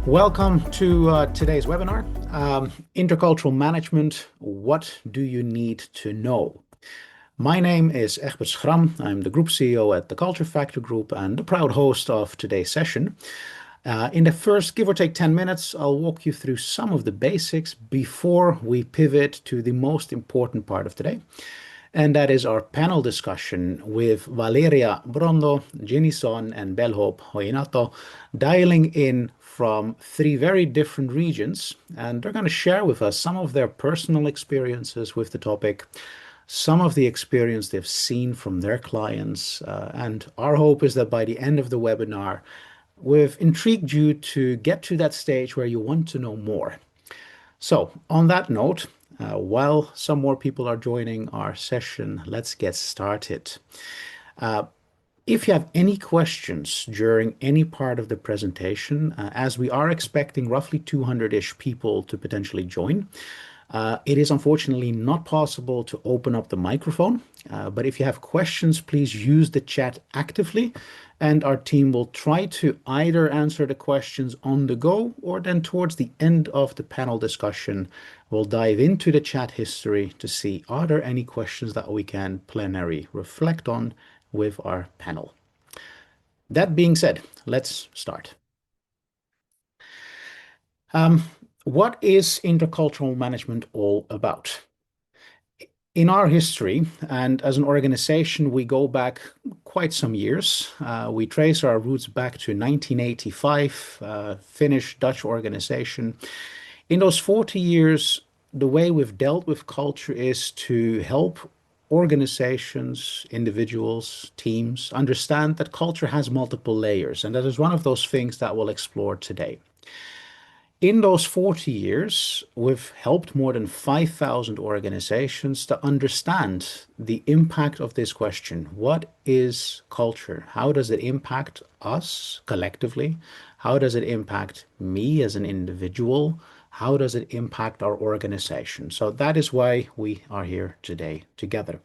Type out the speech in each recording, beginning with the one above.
Welcome to today's webinar, Intercultural Management, What Do You Need to Know? My name is Egbert Schram. I'm the Group CEO at the Culture Factor Group and the proud host of today's session. In the first, give or take 10 minutes, I'll walk you through some of the basics before we pivot to the most important part of today. And that is our panel discussion with Valeria Brondo, Ginny Son, and Belhope Hoinato, dialing in from three very different regions. And they're going to share with us some of their personal experiences with the topic, some of the experience they've seen from their clients. And our hope is that by the end of the webinar, we've intrigued you to get to that stage where you want to know more. So on that note, while some more people are joining our session, let's get started. If you have any questions during any part of the presentation, as we are expecting roughly 200-ish people to potentially join, it is unfortunately not possible to open up the microphone. But if you have questions, please use the chat actively, and our team will try to either answer the questions on the go, or then towards the end of the panel discussion, we'll dive into the chat history to see, are there any questions that we can plenary reflect on with our panel. That being said, let's start. What is intercultural management all about? In our history, and as an organization, we go back quite some years. We trace our roots back to 1985, Finnish-Dutch organization. In those 40 years, the way we've dealt with culture is to help organizations, individuals, teams understand that culture has multiple layers, and that is one of those things that we'll explore today. In those 40 years, we've helped more than 5,000 organizations to understand the impact of this question. What is culture? How does it impact us collectively? How does it impact me as an individual? How does it impact our organization? So that is why we are here today together.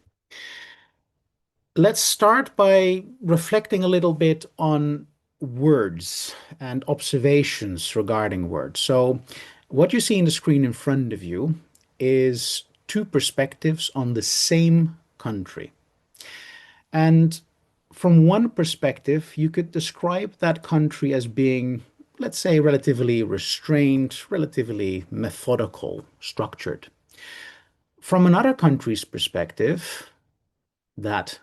Let's start by reflecting a little bit on words and observations regarding words. So what you see in the screen in front of you is two perspectives on the same country. And from one perspective, you could describe that country as being, let's say, relatively restrained, relatively methodical, structured. From another country's perspective, that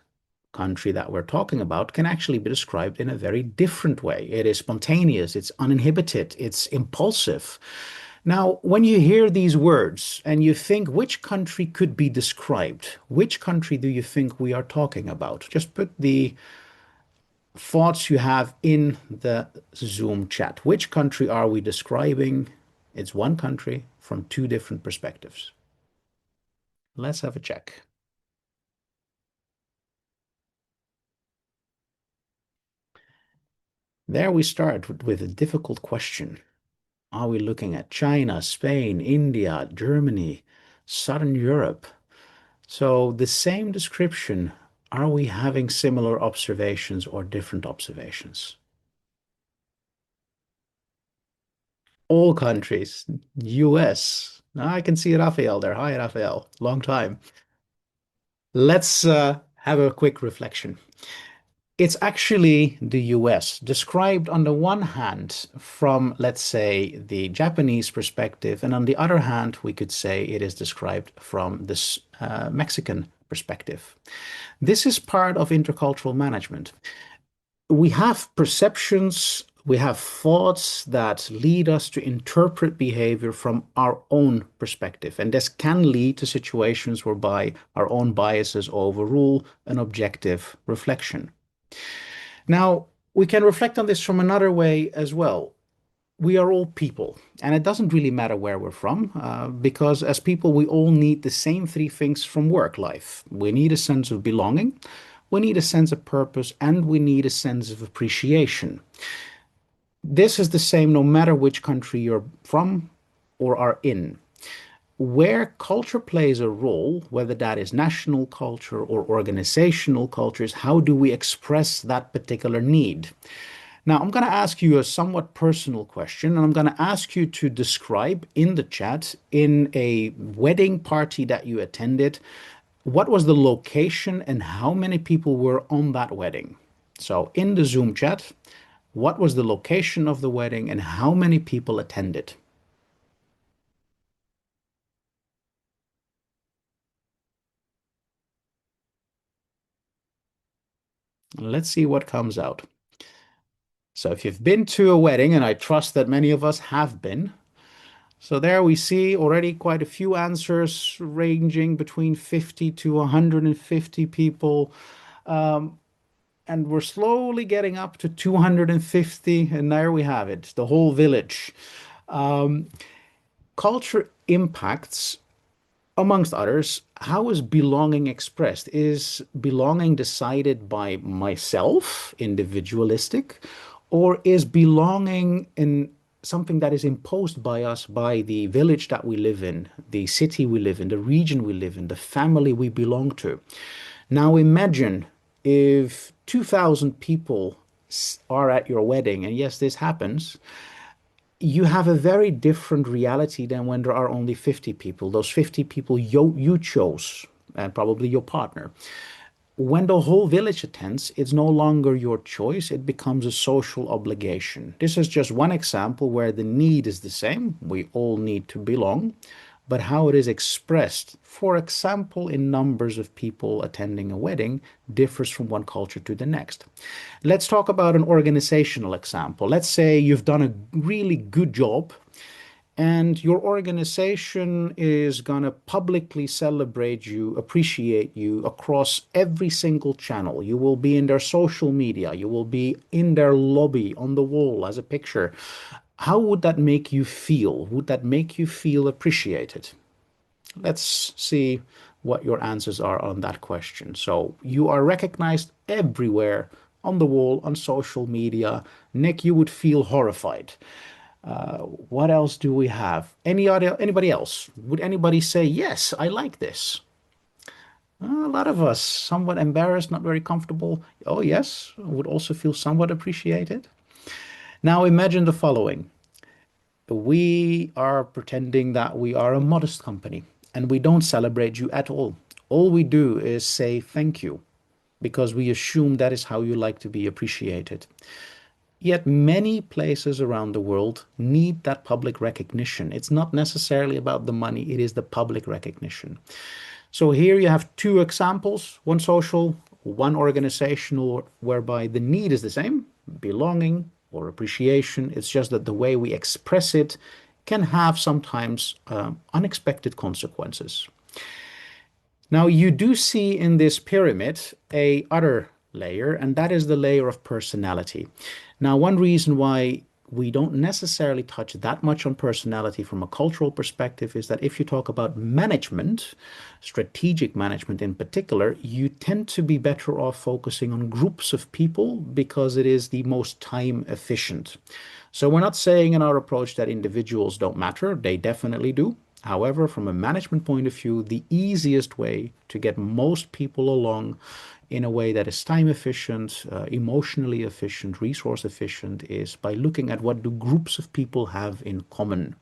country that we're talking about can actually be described in a very different way. It is spontaneous, it's uninhibited, it's impulsive. Now, when you hear these words and you think which country could be described, which country do you think we are talking about? Just put the thoughts you have in the Zoom chat. Which country are we describing? It's one country from two different perspectives. Let's have a check. There we start with a difficult question. Are we looking at China, Spain, India, Germany, Southern Europe? So the same description, are we having similar observations or different observations? All countries, US. I can see Raphael there. Hi, Raphael. Long time. Let's have a quick reflection. It's actually the US, described on the one hand from, let's say, the Japanese perspective, and on the other hand, we could say it is described from this Mexican perspective. This is part of intercultural management. We have perceptions, we have thoughts that lead us to interpret behavior from our own perspective, and this can lead to situations whereby our own biases overrule an objective reflection. Now, we can reflect on this from another way as well. We are all people, and it doesn't really matter where we're from, because as people, we all need the same three things from work life. We need a sense of belonging, we need a sense of purpose, and we need a sense of appreciation. This is the same no matter which country you're from or are in. Where culture plays a role, whether that is national culture or organizational culture, is how do we express that particular need? Now, I'm going to ask you a somewhat personal question, and I'm going to ask you to describe in the chat, in a wedding party that you attended, what was the location and how many people were on that wedding? So, in the Zoom chat, what was the location of the wedding and how many people attended? Let's see what comes out. So, if you've been to a wedding, and I trust that many of us have been, so there we see already quite a few answers ranging between 50 to 150 people. Um, and we're slowly getting up to 250, and there we have it, the whole village. Um, Culture impacts, amongst others, how is belonging expressed? Is belonging decided by myself, individualistic, or is belonging in something that is imposed by us, by the village that we live in, the city we live in, the region we live in, the family we belong to? Now imagine if 2,000 people are at your wedding, and yes, this happens, you have a very different reality than when there are only 50 people. Those 50 people you chose, and probably your partner. When the whole village attends, it's no longer your choice, it becomes a social obligation. This is just one example where the need is the same. We all need to belong, but how it is expressed, for example, in numbers of people attending a wedding, differs from one culture to the next. Let's talk about an organizational example. Let's say you've done a really good job and your organization is going to publicly celebrate you, appreciate you across every single channel. You will be in their social media, you will be in their lobby on the wall as a picture. How would that make you feel? Would that make you feel appreciated? Let's see what your answers are on that question. So you are recognized everywhere on the wall, on social media. Nick, you would feel horrified. What else do we have? Anybody else? Would anybody say, yes, I like this? A lot of us, somewhat embarrassed, not very comfortable. Oh, yes, would also feel somewhat appreciated. Now imagine the following. We are pretending that we are a modest company and we don't celebrate you at all. All we do is say thank you because we assume that is how you like to be appreciated. Yet many places around the world need that public recognition. It's not necessarily about the money, it is the public recognition. So here you have two examples, one social, one organizational, whereby the need is the same, belonging or appreciation. It's just that the way we express it can have sometimes unexpected consequences. Now you do see in this pyramid a other layer, and that is the layer of personality. Now, one reason why we don't necessarily touch that much on personality from a cultural perspective is that if you talk about management, strategic management in particular, you tend to be better off focusing on groups of people because it is the most time efficient. So we're not saying in our approach that individuals don't matter, they definitely do. However, from a management point of view, the easiest way to get most people along in a way that is time efficient, emotionally efficient, resource efficient is by looking at what do groups of people have in common.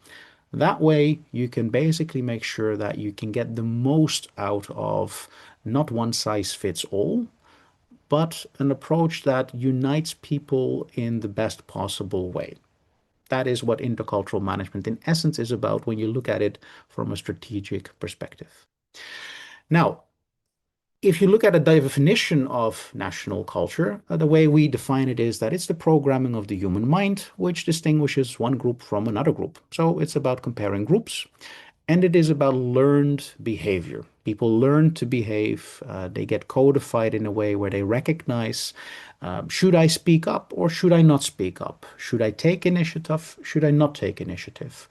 That way, you can basically make sure that you can get the most out of not one size fits all, but an approach that unites people in the best possible way. That is what intercultural management in essence is about when you look at it from a strategic perspective. Now, if you look at a definition of national culture, the way we define it is that it's the programming of the human mind which distinguishes one group from another group. So it's about comparing groups and it is about learned behavior. People learn to behave, they get codified in a way where they recognize should I speak up or should I not speak up? Should I take initiative? Should I not take initiative?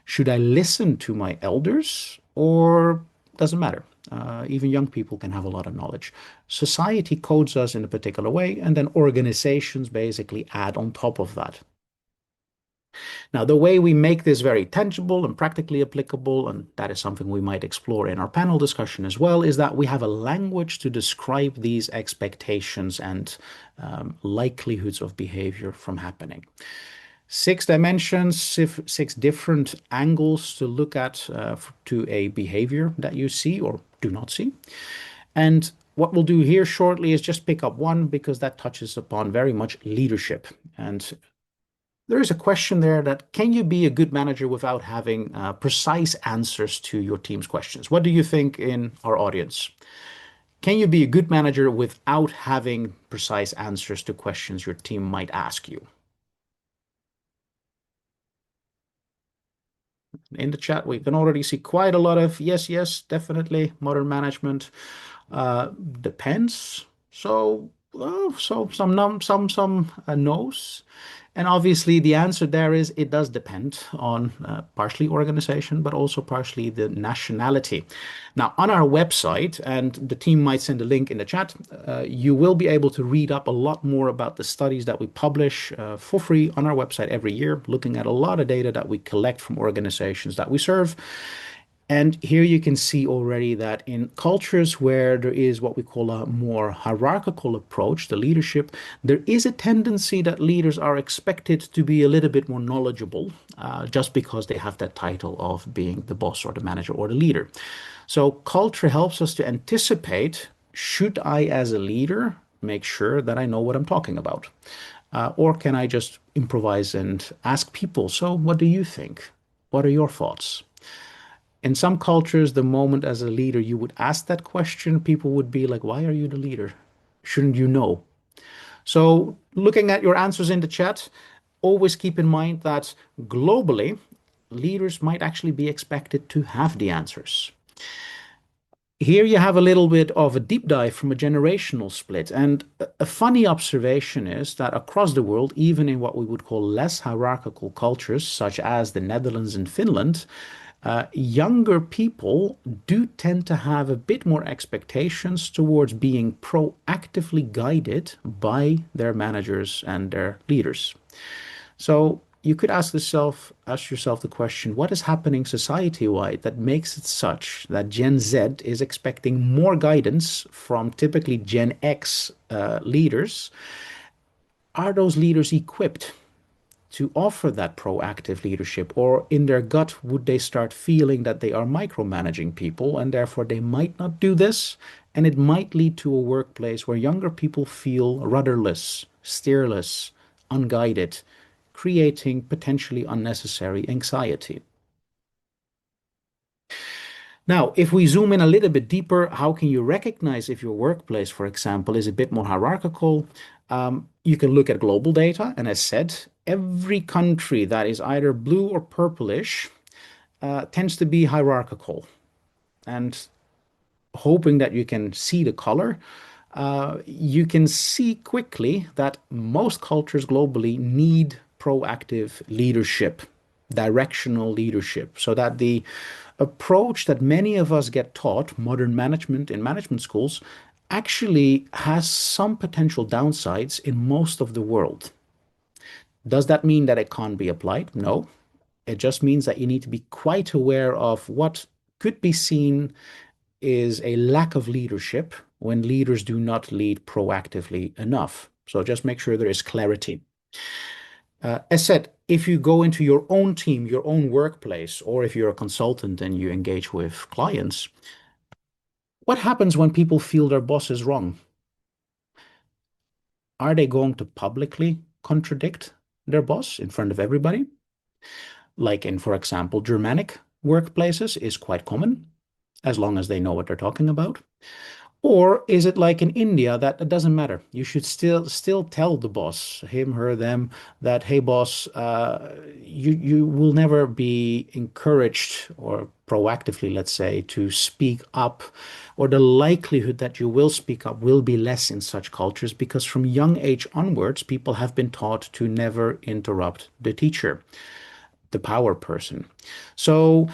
Should I listen to my elders or doesn't matter? Even young people can have a lot of knowledge. Society codes us in a particular way, and then organizations basically add on top of that. Now, the way we make this very tangible and practically applicable, and that is something we might explore in our panel discussion as well, is that we have a language to describe these expectations and likelihoods of behavior from happening. Six dimensions, six different angles to look at to a behavior that you see or do not see. And what we'll do here shortly is just pick up one because that touches upon very much leadership. And there is a question there that can you be a good manager without having precise answers to your team's questions? What do you think in our audience? Can you be a good manager without having precise answers to questions your team might ask you? In the chat, we can already see quite a lot of yes, yes, definitely. Modern management uh, depends. So some no's. And obviously, the answer there is it does depend on partially organization, but also partially the nationality. Now, on our website, and the team might send a link in the chat, you will be able to read up a lot more about the studies that we publish for free on our website every year, looking at a lot of data that we collect from organizations that we serve. And here you can see already that in cultures where there is what we call a more hierarchical approach, the leadership, there is a tendency that leaders are expected to be a little bit more knowledgeable just because they have that title of being the boss or the manager or the leader. So culture helps us to anticipate, should I as a leader make sure that I know what I'm talking about? Or can I just improvise and ask people, so what do you think? What are your thoughts? In some cultures, the moment as a leader you would ask that question, people would be like, why are you the leader? Shouldn't you know? So, looking at your answers in the chat, always keep in mind that globally, leaders might actually be expected to have the answers. Here you have a little bit of a deep dive from a generational split. And a funny observation is that across the world, even in what we would call less hierarchical cultures, such as the Netherlands and Finland, younger people do tend to have a bit more expectations towards being proactively guided by their managers and their leaders. So you could ask yourself the question, what is happening society-wide that makes it such that Gen Z is expecting more guidance from typically Gen X leaders? Are those leaders equipped to offer that proactive leadership, or in their gut would they start feeling that they are micromanaging people and therefore they might not do this, and it might lead to a workplace where younger people feel rudderless, steerless, unguided, creating potentially unnecessary anxiety. Now, if we zoom in a little bit deeper, how can you recognize if your workplace, for example, is a bit more hierarchical? You can look at global data, and as said, every country that is either blue or purplish tends to be hierarchical. And hoping that you can see the color, you can see quickly that most cultures globally need proactive leadership, directional leadership, so that the approach that many of us get taught, modern management in management schools, actually has some potential downsides in most of the world. Does that mean that it can't be applied? No. It just means that you need to be quite aware of what could be seen is a lack of leadership when leaders do not lead proactively enough. So just make sure there is clarity. As said, if you go into your own team, your own workplace, or if you're a consultant and you engage with clients, what happens when people feel their boss is wrong? Are they going to publicly contradict their boss in front of everybody? Like in, for example, Germanic workplaces is quite common, as long as they know what they're talking about. Or is it like in India that it doesn't matter? You should still tell the boss, him, her, them, that hey, boss, you will never be encouraged or proactively, let's say, to speak up, or the likelihood that you will speak up will be less in such cultures because from young age onwards, people have been taught to never interrupt the teacher, the power person. So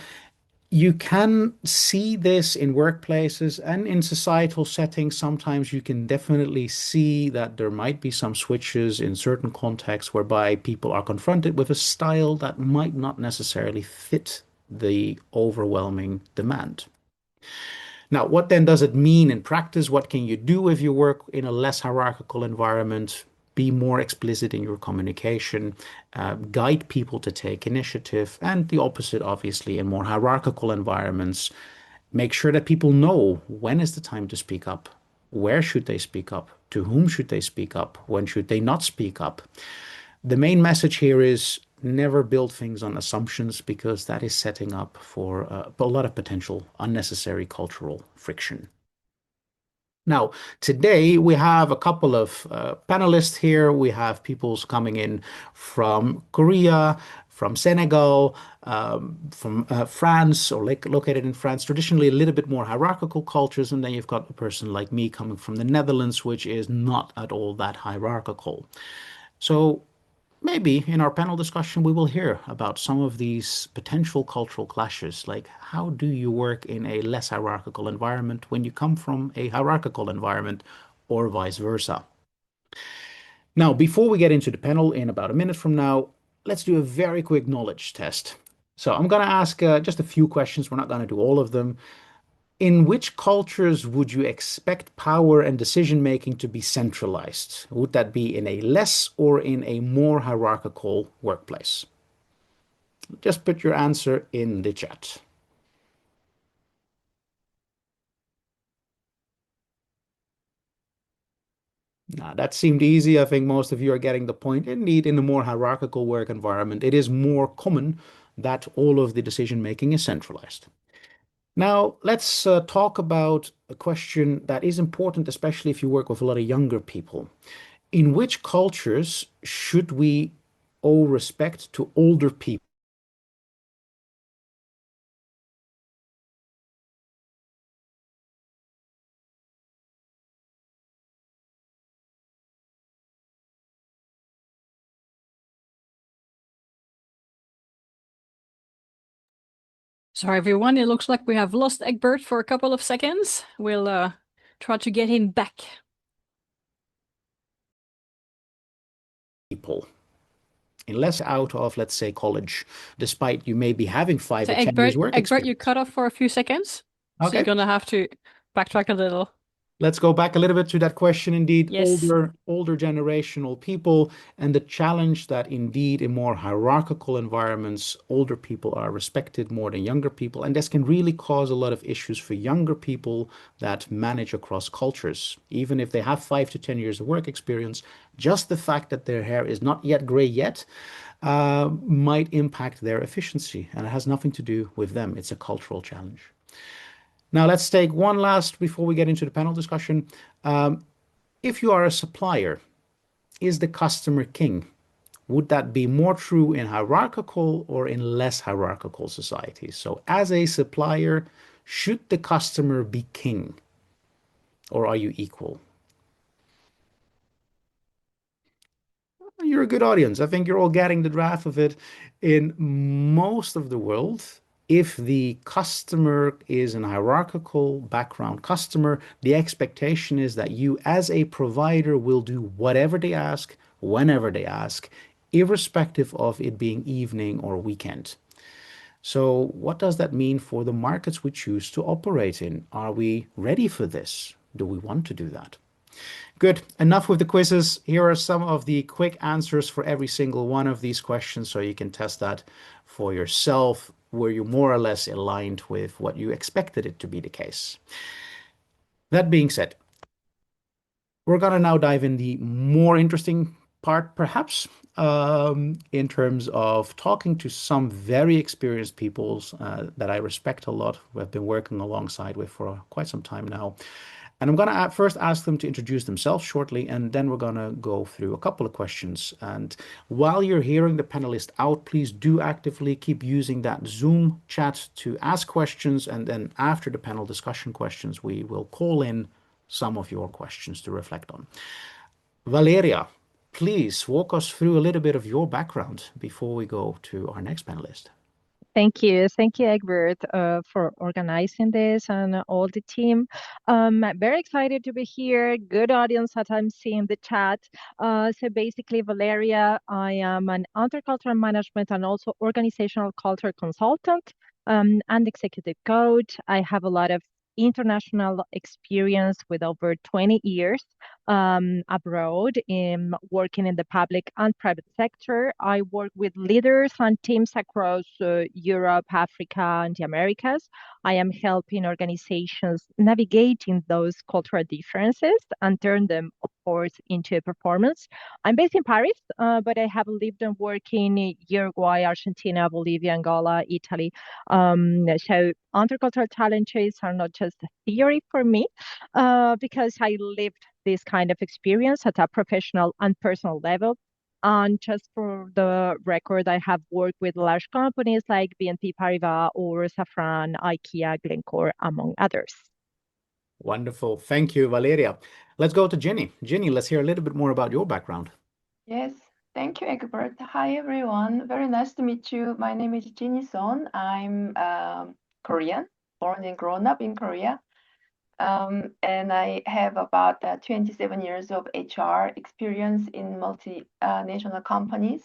You can see this in workplaces and in societal settings. Sometimes you can definitely see that there might be some switches in certain contexts whereby people are confronted with a style that might not necessarily fit the overwhelming demand. Now, what then does it mean in practice? What can you do if you work in a less hierarchical environment? Be more explicit in your communication, guide people to take initiative, and the opposite, obviously, in more hierarchical environments. Make sure that people know when is the time to speak up, where should they speak up, to whom should they speak up, when should they not speak up. The main message here is never build things on assumptions because that is setting up for a lot of potential unnecessary cultural friction. Now, today we have a couple of panelists here. We have people coming in from Korea, from Senegal, from France, or located in France, traditionally a little bit more hierarchical cultures. And then you've got a person like me coming from the Netherlands, which is not at all that hierarchical. So maybe in our panel discussion, we will hear about some of these potential cultural clashes, like how do you work in a less hierarchical environment when you come from a hierarchical environment, or vice versa. Now, before we get into the panel in about a minute from now, let's do a very quick knowledge test. So I'm going to ask just a few questions. We're not going to do all of them. In which cultures would you expect power and decision making to be centralized? Would that be in a less or in a more hierarchical workplace? Just put your answer in the chat. Now, that seemed easy. I think most of you are getting the point. Indeed, in a more hierarchical work environment, it is more common that all of the decision making is centralized. Now, let's talk about a question that is important, especially if you work with a lot of younger people. In which cultures should we owe respect to older people? Sorry, everyone. It looks like we have lost Egbert for a couple of seconds. We'll try to get him back. People, unless out of, let's say, college, despite you may be having five So or 10 years Egbert, work Egbert, you experience. cut off for a few seconds. So you're Okay. gonna have to backtrack a little. Let's go back a little bit to that question. Indeed, Yes. older generational people, and the challenge that indeed in more hierarchical environments, older people are respected more than younger people, and this can really cause a lot of issues for younger people that manage across cultures. Even if they have 5 to 10 years of work experience, just the fact that their hair is not yet gray yet might impact their efficiency, and it has nothing to do with them. It's a cultural challenge. Now, let's take one last before we get into the panel discussion. If you are a supplier, is the customer king? Would that be more true in hierarchical or in less hierarchical societies? So, as a supplier, should the customer be king, or are you equal? You're a good audience. I think you're all getting the draft of it. In most of the world, if the customer is an hierarchical background customer, the expectation is that you, as a provider, will do whatever they ask, whenever they ask, irrespective of it being evening or weekend. So, what does that mean for the markets we choose to operate in? Are we ready for this? Do we want to do that? Good. Enough with the quizzes. Here are some of the quick answers for every single one of these questions so you can test that for yourself. Were you more or less aligned with what you expected it to be the case? That being said, we're going to now dive in the more interesting part, perhaps, in terms of talking to some very experienced people that I respect a lot, who I've been working alongside with for quite some time now. And I'm going to first ask them to introduce themselves shortly, and then we're going to go through a couple of questions. And while you're hearing the panelists out, please do actively keep using that Zoom chat to ask questions. And then after the panel discussion questions, we will call in some of your questions to reflect on. Valeria, please walk us through a little bit of your background before we go to our next panelist. Thank you. Thank you, Egbert, for organizing this and all the team. Very excited to be here. Good audience that I'm seeing the chat. So basically, Valeria, I am an intercultural management and also organizational culture consultant and executive coach. I have a lot of international experience with over 20 years abroad in working in the public and private sector. I work with leaders and teams across Europe, Africa, and the Americas. I am helping organizations navigating those cultural differences and turn them, of course, into a performance. I'm based in Paris, but I have lived and worked in Uruguay, Argentina, Bolivia, Angola, Italy. So intercultural challenges are not just a theory for me, because I lived this kind of experience at a professional and personal level. And just for the record, I have worked with large companies like BNP Paribas or Safran, IKEA, Glencore, among others. Wonderful. Thank you, Valeria. Let's go to Jenny. Jenny, let's hear a little bit more about your background. Yes, thank you, Egbert. Hi, everyone. Very nice to meet you. My name is Jinny Son. I'm Korean, born and grown up in Korea. And I have about 27 years of HR experience in multinational companies.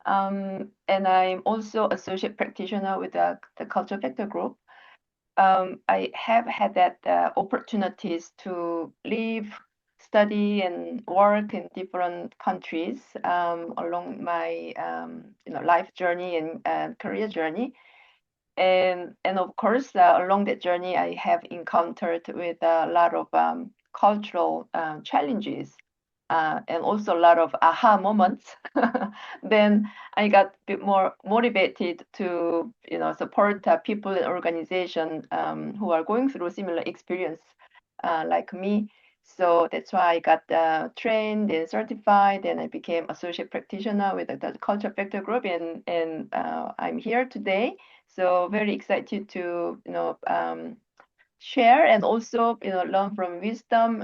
And I'm also associate practitioner with the Culture Factor Group. I have had that opportunities to live, study, and work in different countries along my life journey and career journey. And of course, along that journey, I have encountered with a lot of cultural challenges and also a lot of aha moments. Then I got a bit more motivated to, support people and organization who are going through similar experience like me. So that's why I got trained and certified, and I became associate practitioner with the Culture Factor Group, and I'm here today. So very excited to share and also learn from wisdom.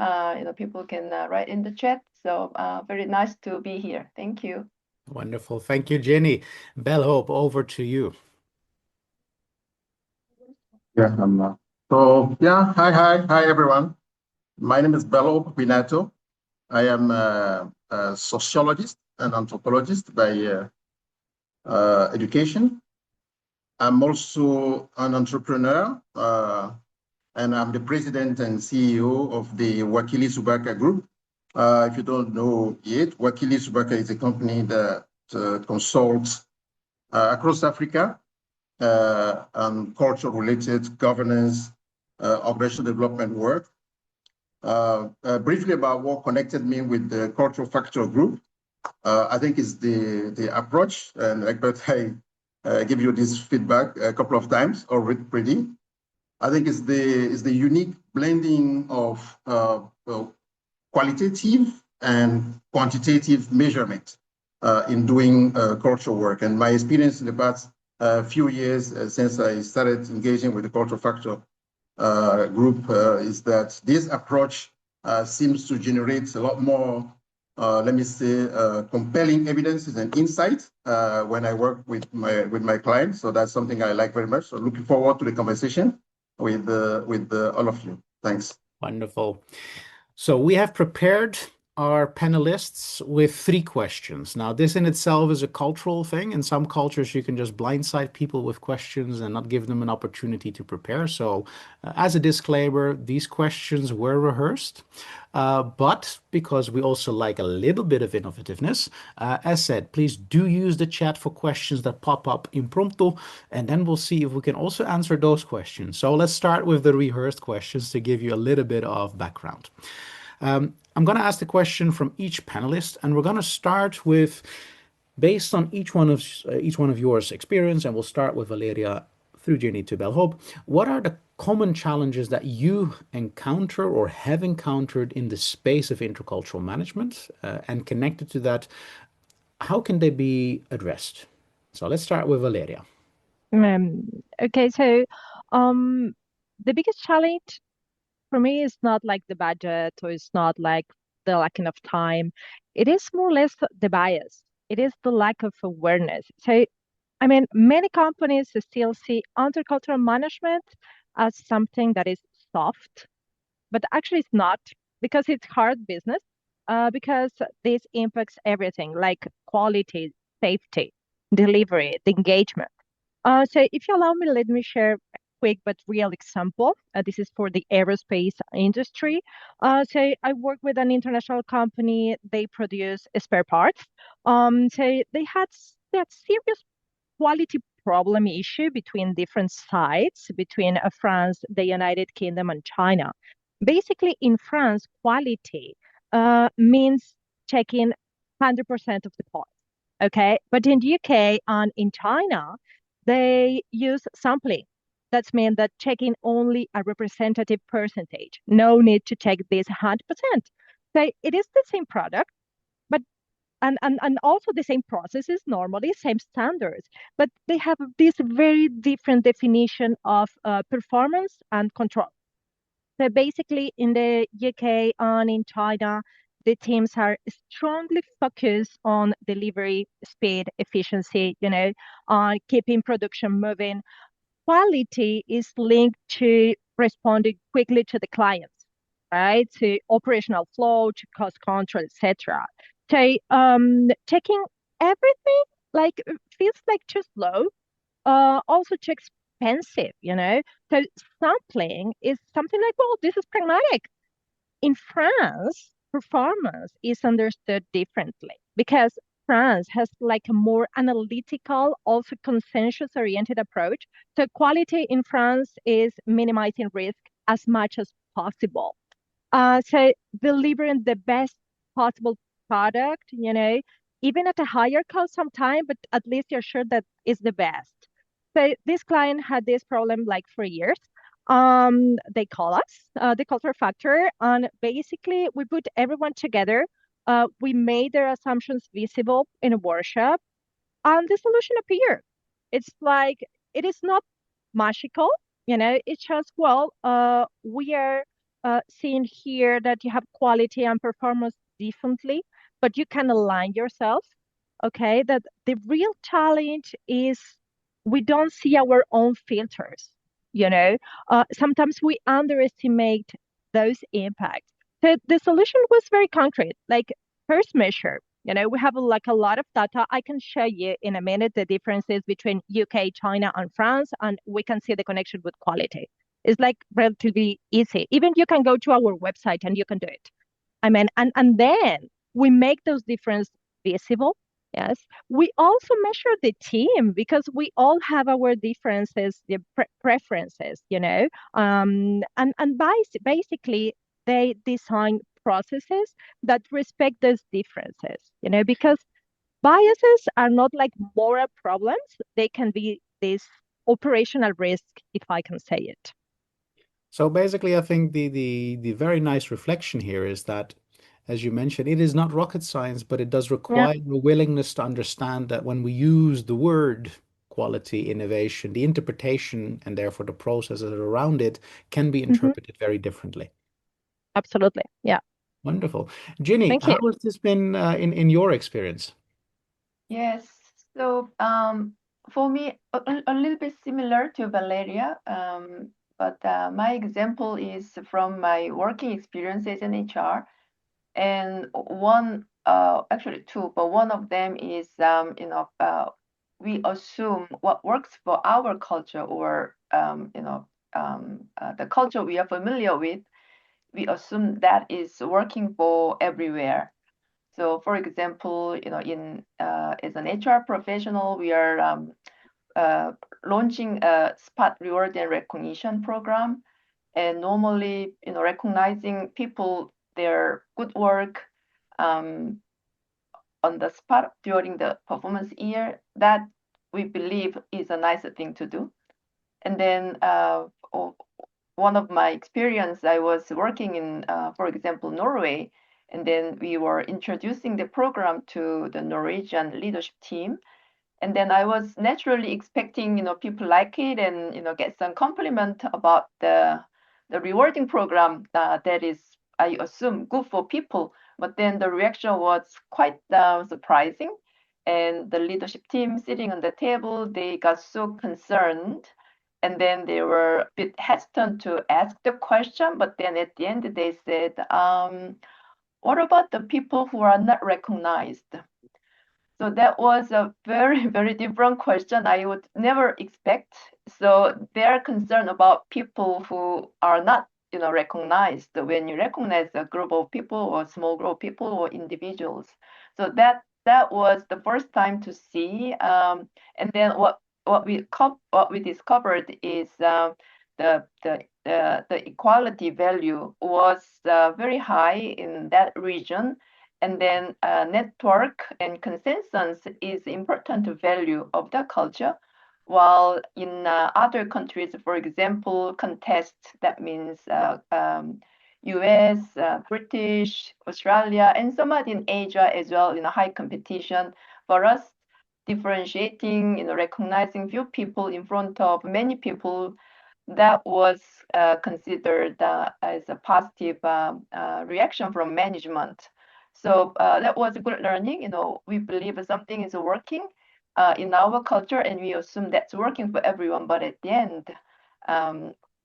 People can write in the chat. So very nice to be here. Thank you. Wonderful. Thank you, Jenny. Bellhope, over to you. Yeah, hi everyone. My name is Bello Pinato. I am a sociologist and anthropologist by education. I'm also an entrepreneur, and I'm the president and CEO of the Wakili Subaka Group. If you don't know yet, Wakili Subaka is a company that consults across Africa on culture-related governance, organizational development work. Briefly about what connected me with the Cultural Factor Group, I think is the approach, and Egbert, I give you this feedback a couple of times already. I think it's the unique blending of qualitative and quantitative measurement in doing cultural work. And my experience in the past few years since I started engaging with the Cultural Factor Group is that this approach seems to generate a lot more, let me say, compelling evidences and insight when I work with my clients. So that's something I like very much. So looking forward to the conversation with all of you. Thanks. Wonderful. So we have prepared our panelists with 3 questions. Now, this in itself is a cultural thing. In some cultures, you can just blindside people with questions and not give them an opportunity to prepare. So, as a disclaimer, these questions were rehearsed. But because we also like a little bit of innovativeness, as said, please do use the chat for questions that pop up impromptu, and then we'll see if we can also answer those questions. So let's start with the rehearsed questions to give you a little bit of background. I'm going to ask the question from each panelist, and we're going to start with, based on each one of yours experience, and we'll start with Valeria through Jenny to Bellhope. What are the common challenges that you encounter or have encountered in the space of intercultural management? And connected to that, how can they be addressed? So let's start with Valeria. Okay, so the biggest challenge for me is not like the budget, or it's not like the lack of time. It is more or less the bias. It is the lack of awareness. So I mean, many companies still see intercultural management as something that is soft, but actually it's not, because it's hard business, because this impacts everything like quality, safety, delivery, the engagement. So if you allow me, let me share a quick but real example. This is for the aerospace industry. So I work with an international company. They produce spare parts. So they had that serious quality problem issue between different sites, between France, the United Kingdom, and China. Basically, in France, quality means checking 100% of the parts. Okay, but in the UK and in China, they use sampling. That's mean that checking only a representative percentage. No need to check this 100%. So it is the same product, but and also the same processes normally, same standards, but they have this very different definition of performance and control. So basically, in the UK and in China, the teams are strongly focused on delivery, speed, efficiency, on keeping production moving. Quality is linked to responding quickly to the clients, right? To operational flow, to cost control, etc. So checking everything like feels like too slow, also too expensive. So sampling is something like, well, this is pragmatic. In France, performance is understood differently because France has like a more analytical, also consensus oriented approach. So quality in France is minimizing risk as much as possible. So delivering the best possible product, even at a higher cost sometime, but at least you're sure that is the best. So this client had this problem like for years. They call us, the culture factor, and basically we put everyone together. We made their assumptions visible in a workshop, and the solution appeared. It's like it is not magical, it's just, well, we are seeing here that you have quality and performance differently, but you can align yourself. Okay, that the real challenge is we don't see our own filters, you know. Sometimes we underestimate those impacts. So the solution was very concrete, like first measure. We have like a lot of data. I can show you in a minute the differences between UK, China, and France, and we can see the connection with quality. It's like relatively easy. Even you can go to our website and you can do it. I mean, and then we make those differences visible. Yes. We also measure the team because we all have our differences, the preferences, and basically they design processes that respect those differences, because biases are not like moral problems. They can be this operational risk, if I can say it. So basically, I think the very nice reflection here is that, as you mentioned, it is not rocket science, but it does Yeah. require a willingness to understand that when we use the word quality, innovation, the interpretation and therefore the processes around it can be Hmm. interpreted very differently. Absolutely. Yeah. Wonderful. Ginny, Thank how you. has this been in your experience? Yes. So for me, a little bit similar to Valeria, but my example is from my working experiences in HR, and actually two, but one of them is we assume what works for our culture or the culture we are familiar with, we assume that is working for everywhere. So, for example, in as an HR professional, we are launching a spot reward and recognition program, and normally, recognizing people their good work on the spot during the performance year, that we believe is a nice thing to do. And then one of my experience, I was working in, for example, Norway, and then we were introducing the program to the Norwegian leadership team. And then I was naturally expecting, people like it and, get some compliment about the rewarding program that is, I assume, good for people. But then the reaction was quite surprising. and the leadership team sitting on the table, they got so concerned, and then they were a bit hesitant to ask the question, but then at the end they said, what about the people who are not recognized? So that was a very, very different question I would never expect. So they're concerned about people who are not, recognized. When you recognize a group of people or a small group of people or individuals. So that was the first time to see. And then what we discovered is the equality value was very high in that region. And then network and consensus is important value of the culture. While in other countries, for example, contest, that means US, British, Australia, and somewhat in Asia as well, high competition. For us, differentiating, recognizing few people in front of many people, that was considered as a positive reaction from management. So that was a good learning. We believe something is working in our culture, and we assume that's working for everyone. But at the end,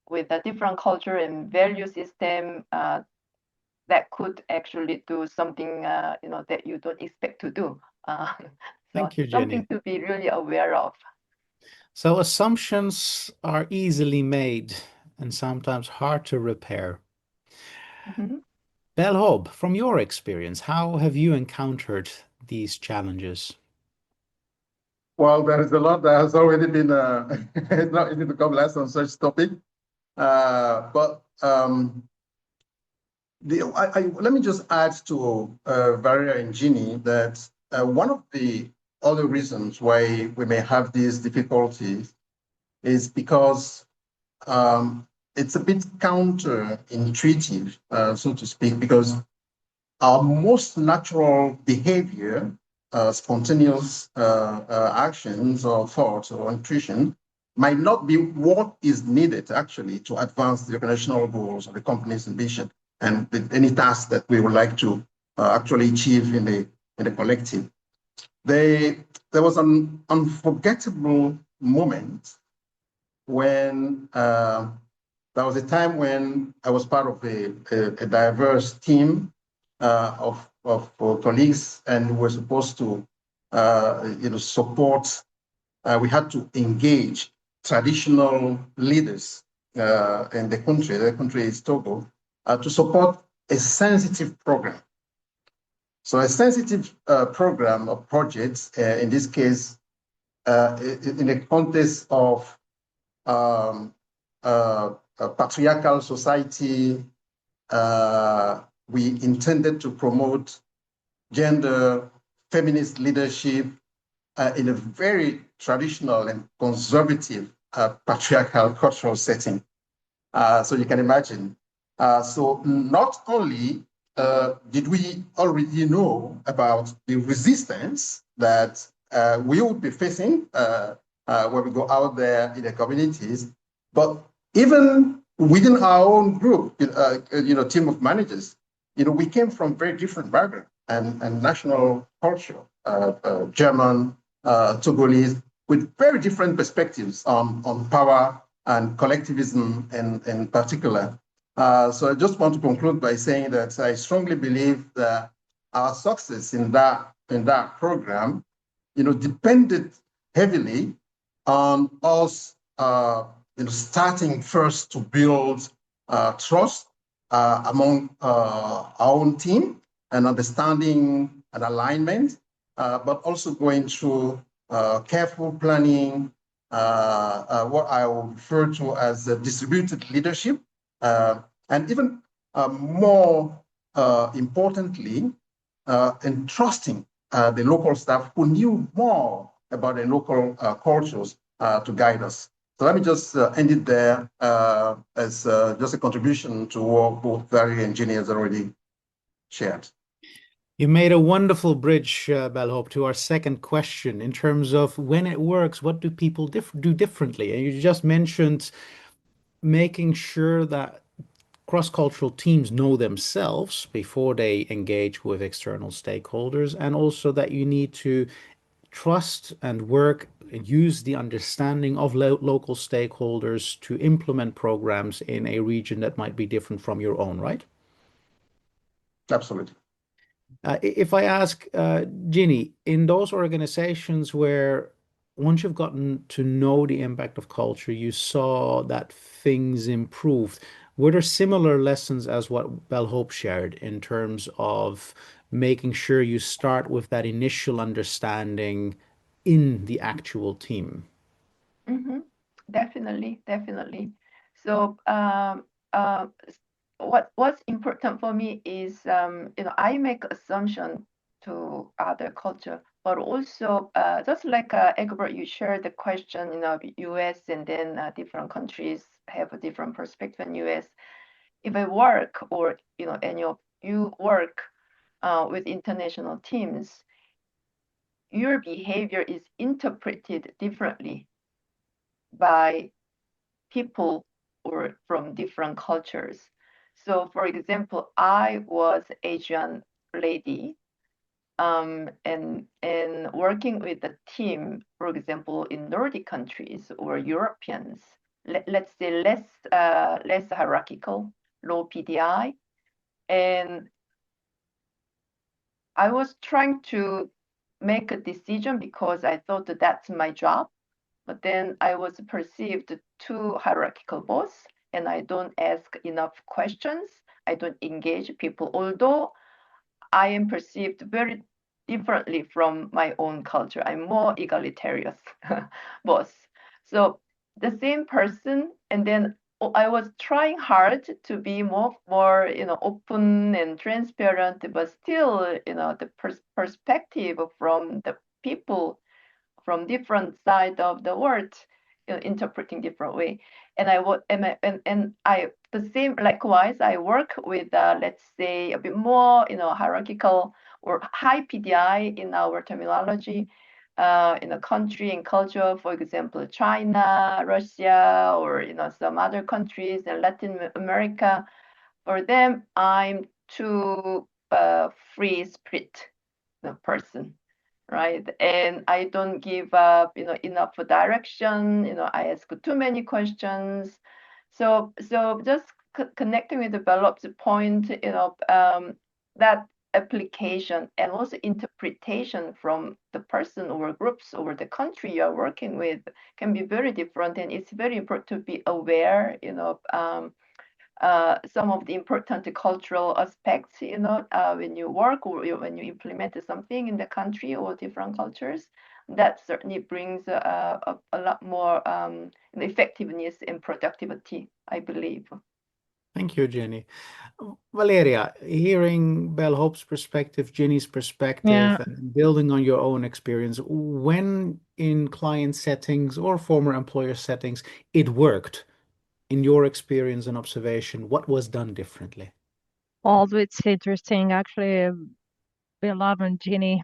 with a different culture and value system, that could actually do something that you don't expect to do. So Thank you, something Jenny. to be really aware of. So assumptions are easily made and sometimes hard to repair. Mhm. Belhob, from your experience, how have you encountered these challenges? Well, there is a lot that has already been, it's not easy to come last on such topic. But let me just add to Varia and Ginny that one of the other reasons why we may have these difficulties is because it's a bit counterintuitive, so to speak, because our most natural behavior, spontaneous actions or thoughts or intuition, might not be what is needed actually to advance the organizational goals of the company's ambition and any task that we would like to actually achieve in the collective. There was an unforgettable moment when there was a time when I was part of a diverse team of colleagues, and we were supposed to support. We had to engage traditional leaders in the country. The country is Togo, to support a sensitive program. So a sensitive program or project, in this case, in the context of a patriarchal society, we intended to promote gender, feminist leadership in a very traditional and conservative patriarchal cultural setting. So you can imagine. So not only did we already know about the resistance that we would be facing when we go out there in the communities, but even within our own group, team of managers, we came from very different backgrounds and national culture, German, Togolese, with very different perspectives on power and collectivism in particular. So I just want to conclude by saying that I strongly believe that our success in that program, depended heavily on us, starting first to build trust among our own team and understanding and alignment, but also going through careful planning, what I will refer to as distributed leadership, and even more importantly, entrusting the local staff who knew more about the local cultures to guide us. So let me just end it there as just a contribution to what both Valerie and Ginny has already shared. You made a wonderful bridge, Belhob, to our second question in terms of when it works, what do people do differently? And you just mentioned making sure that cross-cultural teams know themselves before they engage with external stakeholders, and also that you need to trust and work and use the understanding of local stakeholders to implement programs in a region that might be different from your own, right? Absolutely. If I ask Ginny, in those organizations where once you've gotten to know the impact of culture, you saw that things improved. Were there similar lessons as what Bell Hope shared in terms of making sure you start with that initial understanding in the actual team? Mm-hmm. Definitely, definitely. So, what's important for me is, I make assumption to other culture, but also, just like Egbert, you shared the question, U.S. and then different countries have a different perspective in U.S. If I work or, any of you work with international teams, your behavior is interpreted differently by people or from different cultures. So, for example, I was Asian lady, and working with a team, for example, in Nordic countries or Europeans, let's say less hierarchical, low PDI, and I was trying to make a decision because I thought that that's my job. But then I was perceived too hierarchical boss, and I don't ask enough questions. I don't engage people, although I am perceived very differently from my own culture. I'm more egalitarian boss. So the same person, and then I was trying hard to be more, open and transparent, but still, the perspective from the people from different side of the world, interpreting different way. And I the same likewise. I work with let's say a bit more hierarchical or high PDI in our terminology. In a country and culture, for example, China, Russia, or some other countries in Latin America. For them, I'm too free spirit person, right? And I don't give up, enough direction. I ask too many questions. So just connecting with the developed point, that application and also interpretation from the person or groups or the country you are working with can be very different, and it's very important to be aware, some of the important cultural aspects, when you work or when you implement something in the country or different cultures, that certainly brings a lot more effectiveness and productivity, I believe. Thank you, Jenny. Valeria, hearing Bell Hope's perspective, Jenny's perspective, Yeah. and building on your own experience, when in client settings or former employer settings, it worked, in your experience and observation, what was done differently? Although it's interesting, actually, Beloved and Ginny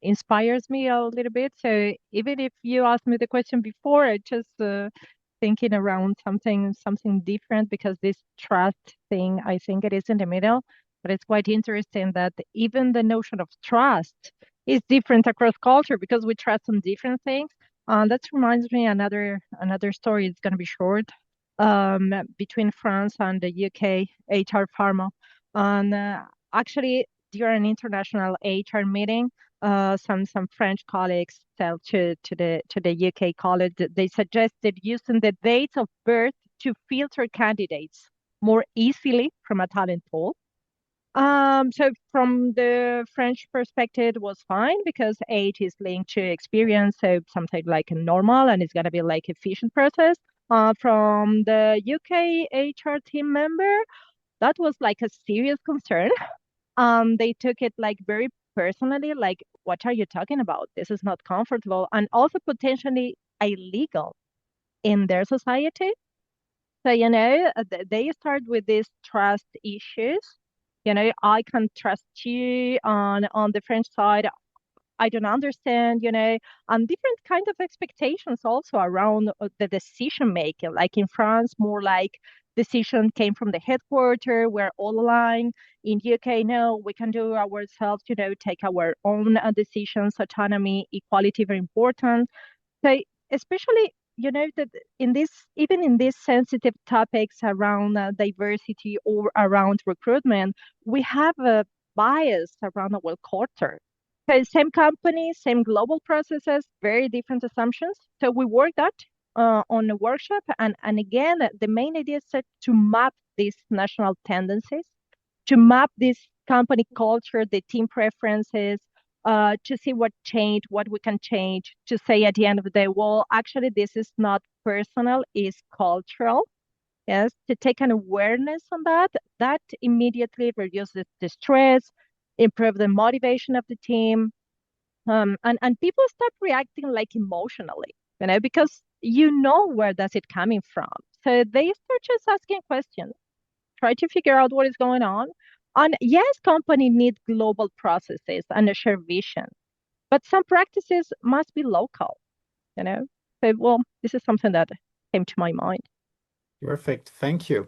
inspires me a little bit. So even if you asked me the question before, I just thinking around something different, because this trust thing, I think it is in the middle. But it's quite interesting that even the notion of trust is different across culture, because we trust on different things. That reminds me another story. It's going to be short. Between France and the UK HR pharma, and actually during an international HR meeting, some French colleagues tell to the UK colleague that they suggested using the dates of birth to filter candidates more easily from a talent pool. So from the French perspective, it was fine because age is linked to experience, so something like a normal, and it's gonna be like efficient process. From the UK HR team member, that was like a serious concern. They took it like very personally, like, what are you talking about? This is not comfortable, and also potentially illegal in their society. So, they start with these trust issues. I can trust you on the French side. I don't understand, and different kind of expectations also around the decision making. Like in France, more like decision came from the headquarters, we're all aligned. In UK, no, we can do ourselves, take our own decisions, autonomy, equality, very important. So especially, that even in these sensitive topics around diversity or around recruitment, we have a bias around our culture. So same company, same global processes, very different assumptions. So we work that on the workshop, and again, the main idea is to map these national tendencies, to map this company culture, the team preferences, to see what changed, what we can change, to say at the end of the day, well, actually, this is not personal, it's cultural. Yes, to take an awareness on that, that immediately reduces the stress, improve the motivation of the team, and people start reacting like emotionally, because where does it coming from. So they start just asking questions, try to figure out what is going on. And yes, company need global processes and a shared vision, but some practices must be local, you know. So, well, this is something that came to my mind. Perfect. Thank you.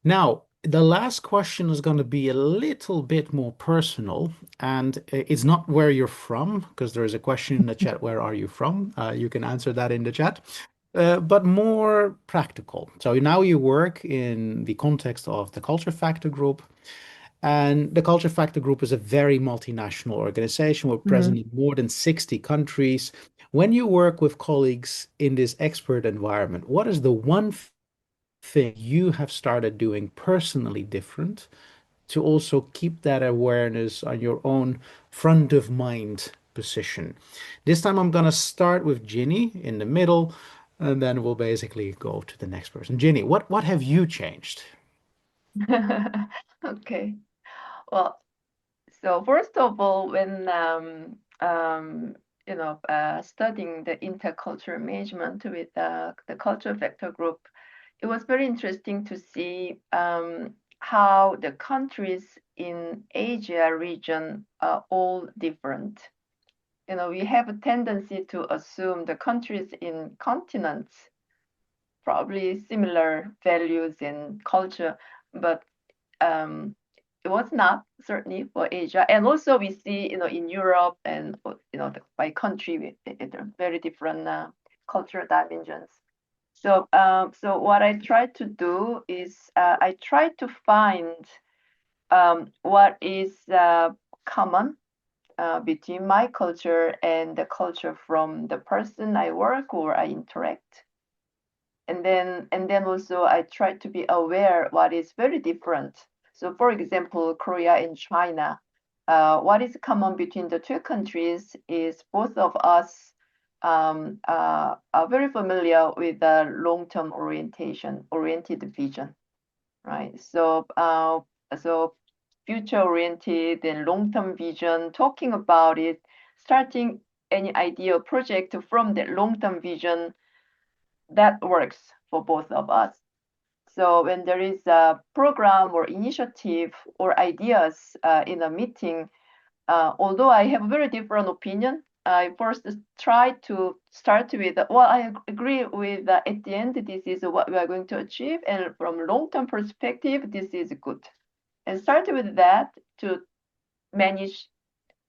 Now, the last question is going to be a little bit more personal, and it's not where you're from, because there is a question in the chat, where are you from? You can answer that in the chat, but more practical. So now you work in the context of the Culture Factor Group, and the Culture Factor Group is a very multinational organization. We're present in more than 60 countries. When you work with colleagues in this expert environment, what is the one thing you have started doing personally different to also keep that awareness on your own front of mind position? This time I'm going to start with Ginny in the middle, and then we'll basically go to the next person. Ginny, what have you changed? Okay. Well, so first of all, when studying the intercultural management with the cultural factor group, it was very interesting to see how the countries in Asia region are all different. We have a tendency to assume the countries in continents probably similar values and culture, but it was not certainly for Asia. And also we see, in Europe and, by country, it are very different cultural dimensions. So, what I try to do is I try to find what is common between my culture and the culture from the person I work or I interact. And then also I try to be aware what is very different. So for example, Korea and China, what is common between the two countries is both of us are very familiar with the long-term oriented vision, right? So future-oriented and long-term vision, talking about it, starting any idea or project from the long-term vision, that works for both of us. So when there is a program or initiative or ideas in a meeting, although I have a very different opinion, I first try to start with, well, I agree with at the end, this is what we are going to achieve. And from long-term perspective, this is good. And start with that to manage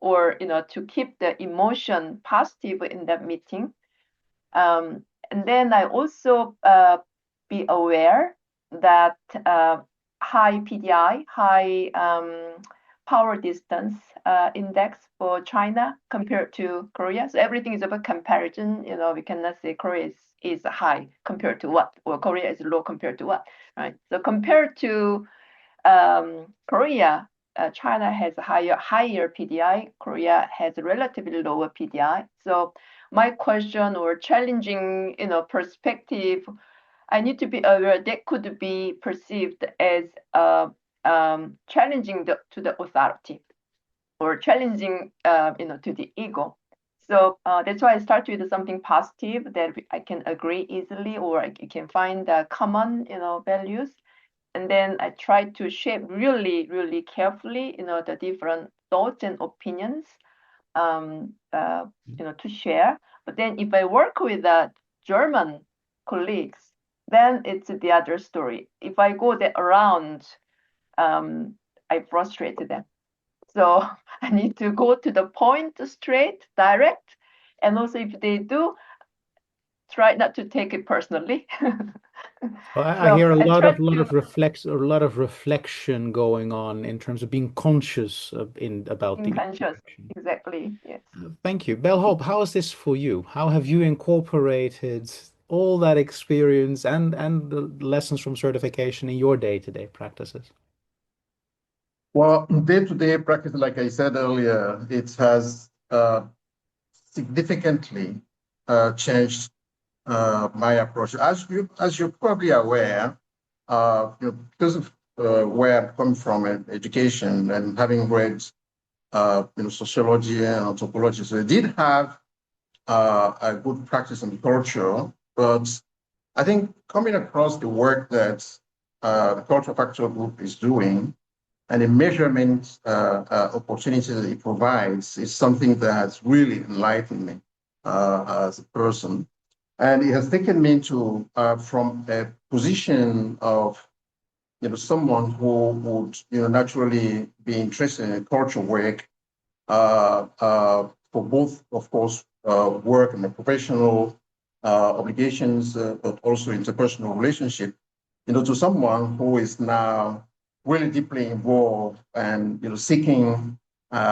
or, to keep the emotion positive in that meeting. And then I also be aware that high PDI, high power distance index for China compared to Korea. So everything is about comparison. We cannot say Korea is high compared to what, or Korea is low compared to what, right? So compared to Korea, China has a higher PDI. Korea has a relatively lower PDI. So my question or challenging, perspective, I need to be aware that could be perceived as challenging to the authority or challenging, to the ego. So that's why I start with something positive that I can agree easily, or I can find common, values. And then I try to shape really, really carefully, the different thoughts and opinions, to share. But then if I work with German colleagues, then it's the other story. If I go around, I frustrated them. So I need to go to the point, straight, direct. And also if they do, try not to take it personally. Well, I So hear a I lot try of to lot of reflection going on in terms of being conscious about the unconscious. interaction. Exactly. Yes. Thank you. Bellhope, how is this for you? How have you incorporated all that experience and the lessons from certification in your day-to-day practices? Well, day-to-day practice, like I said earlier, it has significantly changed my approach. As you're probably aware, because of where I'm coming from in education and having read sociology and anthropology, so I did have a good practice in culture, but I think coming across the work that the Cultural Factor Group is doing and the measurement opportunity that it provides is something that has really enlightened me as a person. And it has taken me to from a position of someone who would naturally be interested in cultural work for both, of course, work and the professional obligations, but also interpersonal relationship, to someone who is now really deeply involved and seeking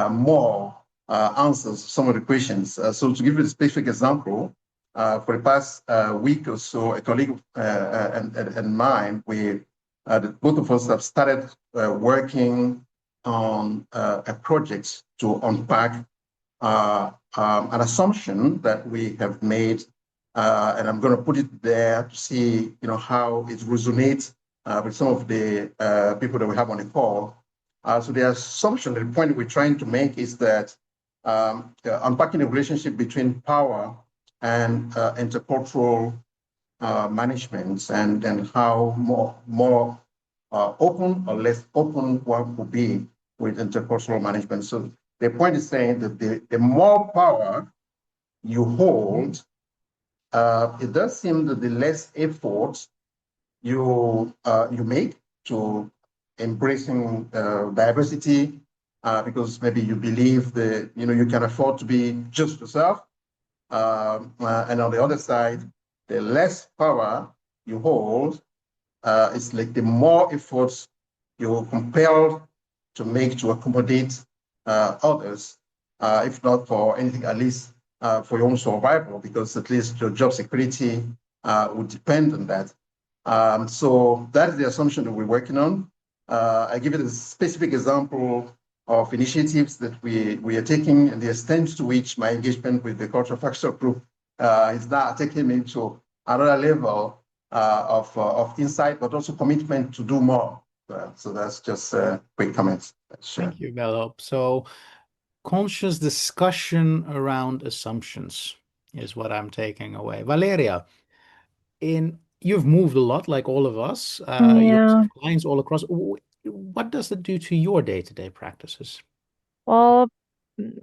more answers to some of the questions. So to give you a specific example, for the past week or so, a colleague and mine, both of us have started working on a project to unpack an assumption that we have made, and I'm going to put it there to see, how it resonates with some of the people that we have on the call. So the assumption, the point we're trying to make is that unpacking the relationship between power and intercultural management and how more open or less open one could be with intercultural management. So the point is saying that the more power you hold, it does seem that the less effort you make to embracing diversity, because maybe you believe that you can afford to be just yourself, and on the other side, the less power you hold, it's like the more efforts you're compelled to make to accommodate others, if not for anything, at least for your own survival, because at least your job security would depend on that. So that is the assumption that we're working on. I give it a specific example of initiatives that we are taking and the extent to which my engagement with the Cultural Factor Group is now taking me to another level of insight, but also commitment to do more. So that's just a quick comment. Sure. Thank you, Bellhope. So conscious discussion around assumptions is what I'm taking away. Valeria, you've moved a lot, like all of us. You also Yeah. have clients all across. What does it do to your day-to-day practices? Well,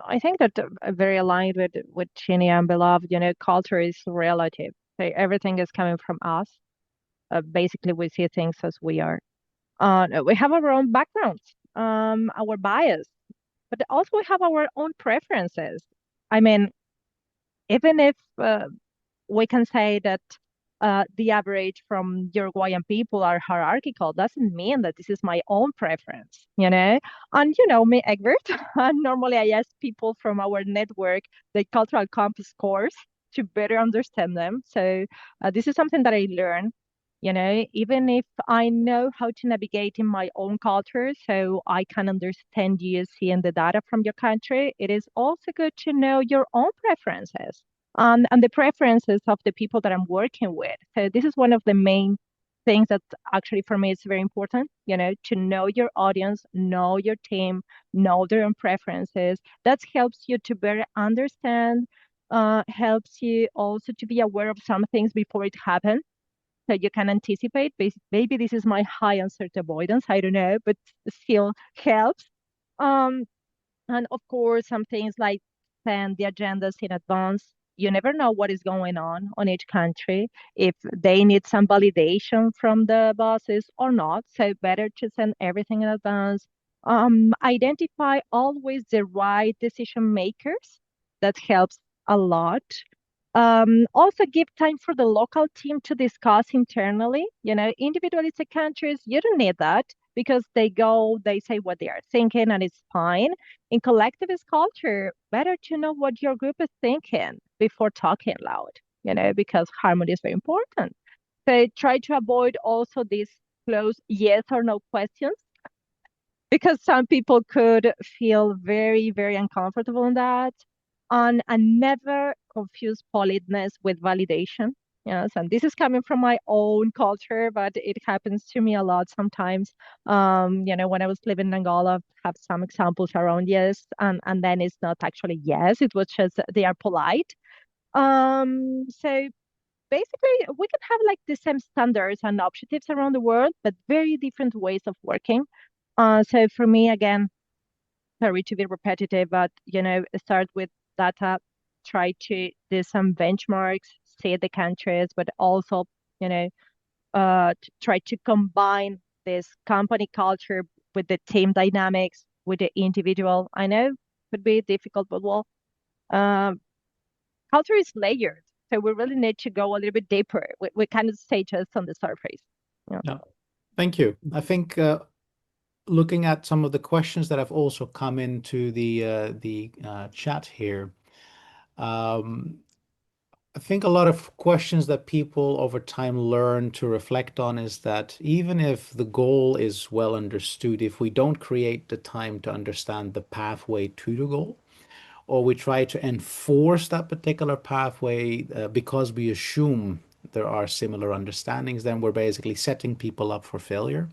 I think that very aligned with Chini and Beloved, culture is relative. So everything is coming from us. Basically, we see things as we are. We have our own backgrounds, our bias, but also we have our own preferences. I mean, even if we can say that the average from Uruguayan people are hierarchical, doesn't mean that this is my own preference, And you know me, Egbert, and normally I ask people from our network the cultural compass course to better understand them. So this is something that I learned. Even if I know how to navigate in my own culture, so I can understand you seeing the data from your country, it is also good to know your own preferences and the preferences of the people that I'm working with. So this is one of the main things that actually for me is very important, to know your audience, know your team, know their own preferences. That helps you to better understand, helps you also to be aware of some things before it happens. So you can anticipate. Maybe this is my high uncertainty avoidance. I don't know, but still helps. Um, and of course, some things like plan the agendas in advance. you never know what is going on each country, if they need some validation from the bosses or not. So better to send everything in advance. Identify always the right decision makers. That helps a lot. Also give time for the local team to discuss internally. Individualistic countries, you don't need that because they say what they are thinking and it's fine. In collectivist culture, better to know what your group is thinking before talking loud, because harmony is very important. So try to avoid also these close yes or no questions because some people could feel very, very uncomfortable in that. And never confuse politeness with validation. Yes, and this is coming from my own culture, but it happens to me a lot sometimes. When I was living in Angola, have some examples around yes, and then it's not actually yes, it was just they are polite. So basically we can have like the same standards and objectives around the world, but very different ways of working. So for me, again, sorry to be repetitive, but start with data, try to do some benchmarks, see the countries, but also, try to combine this company culture with the team dynamics, with the individual. I know could be difficult, but well, um, culture is layered. So we really need to go a little bit deeper. We kind of stay just on the surface. Yeah. Yeah. Thank you. I think looking at some of the questions that have also come into the chat here, I think a lot of questions that people over time learn to reflect on is that even if the goal is well understood, if we don't create the time to understand the pathway to the goal, or we try to enforce that particular pathway because we assume there are similar understandings, then we're basically setting people up for failure.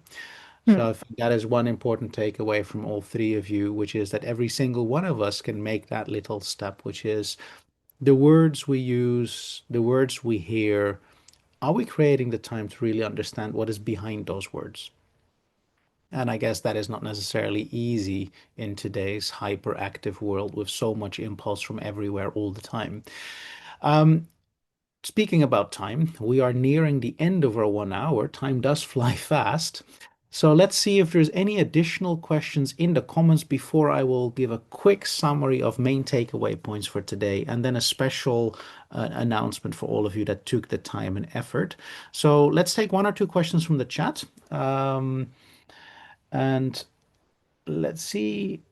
So I think that is one important takeaway from all three of you, which is that every single one of us can make that little step, which is the words we use, the words we hear, are we creating the time to really understand what is behind those words? And I guess that is not necessarily easy in today's hyperactive world with so much impulse from everywhere all the time. Speaking about time, we are nearing the end of our 1 hour. Time does fly fast. So let's see if there's any additional questions in the comments before I will give a quick summary of main takeaway points for today, and then a special announcement for all of you that took the time and effort. So let's take one or two questions from the chat. And let's see.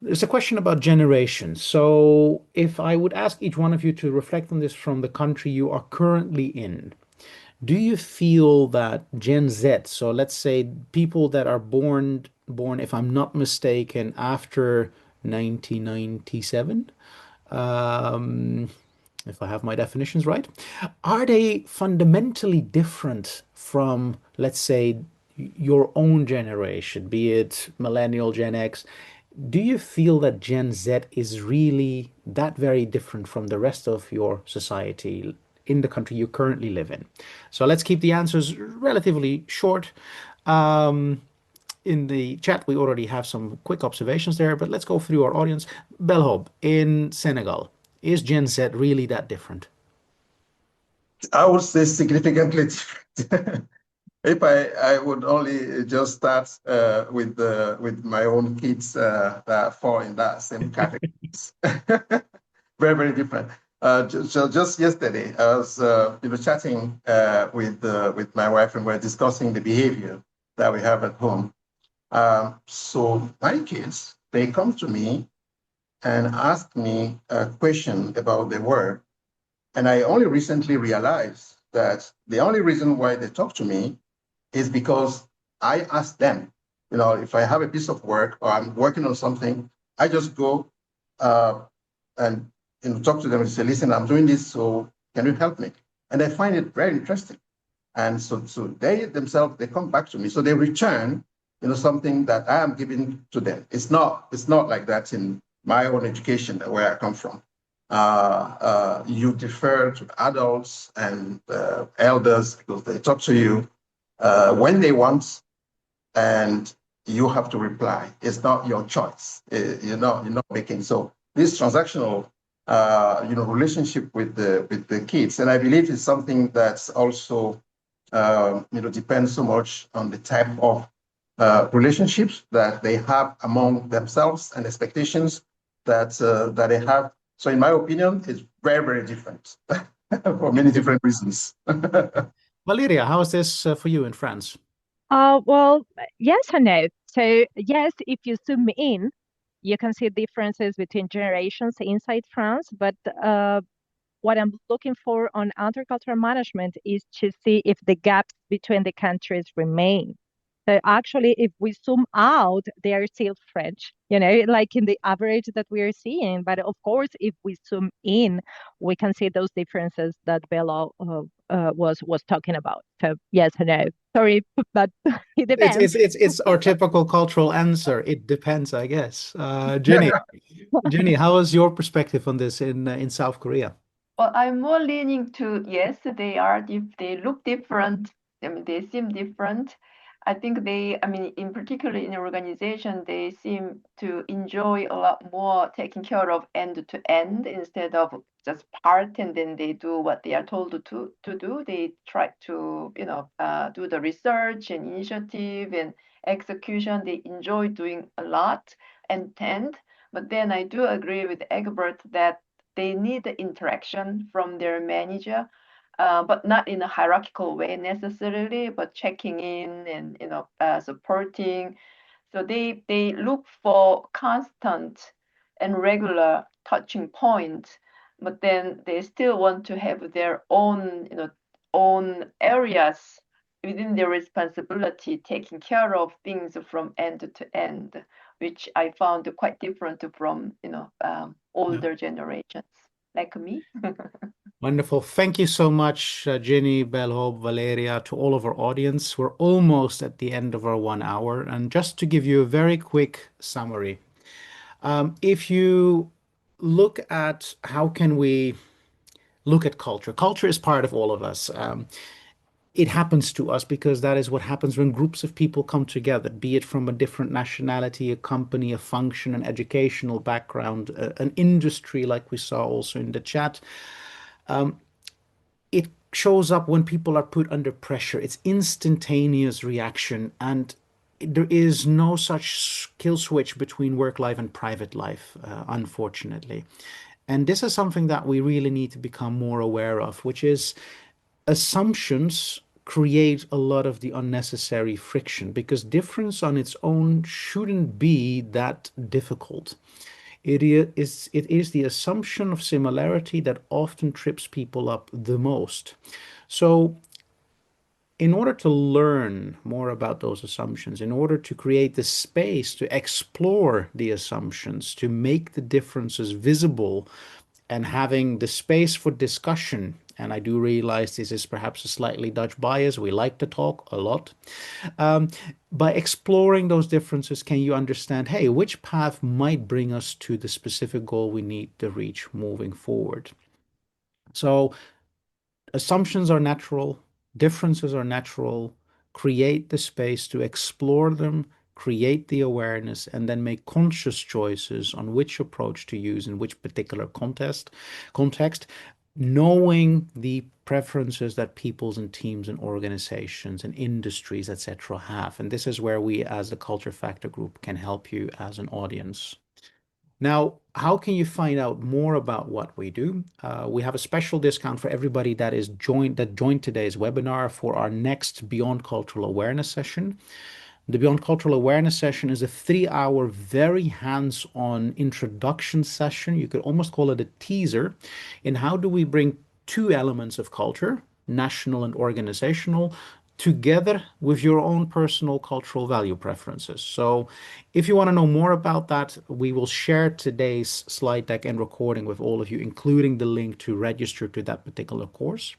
There's a question about generations. So if I would ask each one of you to reflect on this from the country you are currently in, do you feel that Gen Z, so let's say people that are born, if I'm not mistaken, after 1997, um, if I have my definitions right, are they fundamentally different from, let's say, your own generation, be it millennial, Gen X? Do you feel that Gen Z is really that very different from the rest of your society in the country you currently live in? So let's keep the answers relatively short. In the chat, we already have some quick observations there, but let's go through our audience. Belhob, in Senegal, is Gen Z really that different? I would say significantly different. If I would only just start with my own kids that fall in that same category. Very, very different. Just yesterday, I was chatting with my wife, and we're discussing the behavior that we have at home. So my kids, they come to me and ask me a question about the word, and I only recently realized that the only reason why they talk to me is because I ask them. If I have a piece of work or I'm working on something, I just go and talk to them and say, listen, I'm doing this, so can you help me? And I find it very interesting. And so they themselves, they come back to me. So they return, something that I am giving to them. It's not like that in my own education, where I come from. You defer to adults and elders because they talk to you when they want, and you have to reply. It's not your choice. You're not making. So this transactional, relationship with the kids, and I believe it's something that's also, depends so much on the type of relationships that they have among themselves and expectations that they have. So, in my opinion, it's very, very different for many different reasons. Valeria, how is this for you in France? Well, yes and no. So, yes, if you zoom in, you can see differences between generations inside France, but what I'm looking for on intercultural management is to see if the gaps between the countries remain. So actually, if we zoom out, they are still French, like in the average that we are seeing. But of course, if we zoom in, we can see those differences that Bella was talking about. So yes and no. Sorry, but it depends. It's our typical cultural answer. It depends, I guess. Jenny, how is your perspective on this in South Korea? Well, I'm more leaning to yes, they look different. I mean, they seem different. I think in particular in the organization, they seem to enjoy a lot more taking care of end to end instead of just part and then they do what they are told to do. They try to, do the research and initiative and execution. They enjoy doing a lot end to end. But then I do agree with Egbert that they need the interaction from their manager, but not in a hierarchical way necessarily, but checking in and supporting. So they look for constant and regular touching points, but then they still want to have their own areas within their responsibility, taking care of things from end to end, which I found quite different from older generations like me. Wonderful. Thank you so much, Jenny, Belhob, Valeria, to all of our audience. We're almost at the end of our 1 hour. And just to give you a very quick summary, if you look at how can we look at culture, culture is part of all of us. It happens to us because that is what happens when groups of people come together, be it from a different nationality, a company, a function, an educational background, an industry, like we saw also in the chat. It shows up when people are put under pressure. It's instantaneous reaction, and there is no such kill switch between work life and private life, unfortunately. And this is something that we really need to become more aware of, which is assumptions create a lot of the unnecessary friction because difference on its own shouldn't be that difficult. It is the assumption of similarity that often trips people up the most. So in order to learn more about those assumptions, in order to create the space to explore the assumptions, to make the differences visible, and having the space for discussion, and I do realize this is perhaps a slightly Dutch bias, we like to talk a lot. By exploring those differences, can you understand, hey, which path might bring us to the specific goal we need to reach moving forward? So assumptions are natural, differences are natural. Create the space to explore them, create the awareness, and then make conscious choices on which approach to use in which particular context, knowing the preferences that peoples and teams and organizations and industries, etc., have. And this is where we, as the Culture Factor Group, can help you as an audience. Now, how can you find out more about what we do? We have a special discount for everybody that joined today's webinar for our next Beyond Cultural Awareness session. The Beyond Cultural Awareness session is a 3-hour, very hands-on introduction session. You could almost call it a teaser in how do we bring two elements of culture, national and organizational, together with your own personal cultural value preferences. So if you want to know more about that, we will share today's slide deck and recording with all of you, including the link to register to that particular course.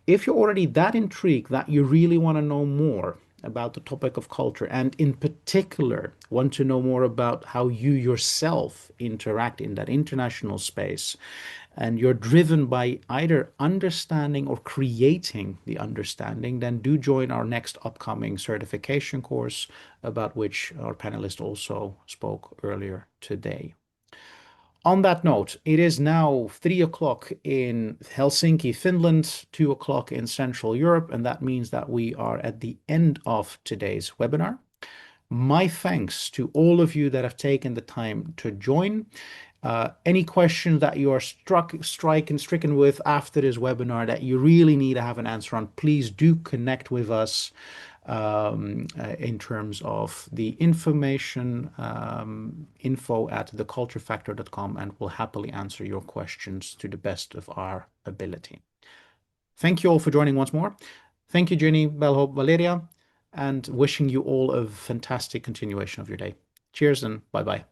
If you're already that intrigued that you really want to know more, about the topic of culture, and in particular want to know more about how you yourself interact in that international space, and you're driven by either understanding or creating the understanding, then do join our next upcoming certification course, about which our panelist also spoke earlier today. On that note, it is now 3 o'clock in Helsinki, Finland, 2 o'clock in Central Europe, and that means that we are at the end of today's webinar. My thanks to all of you that have taken the time to join. Any questions that you are stricken with after this webinar that you really need to have an answer on, please do connect with us in terms of the information, info@theculturefactor.com, and we'll happily answer your questions to the best of our ability. Thank you all for joining once more. Thank you, Jenny, Belhope, Valeria, and wishing you all a fantastic continuation of your day. Cheers and bye-bye.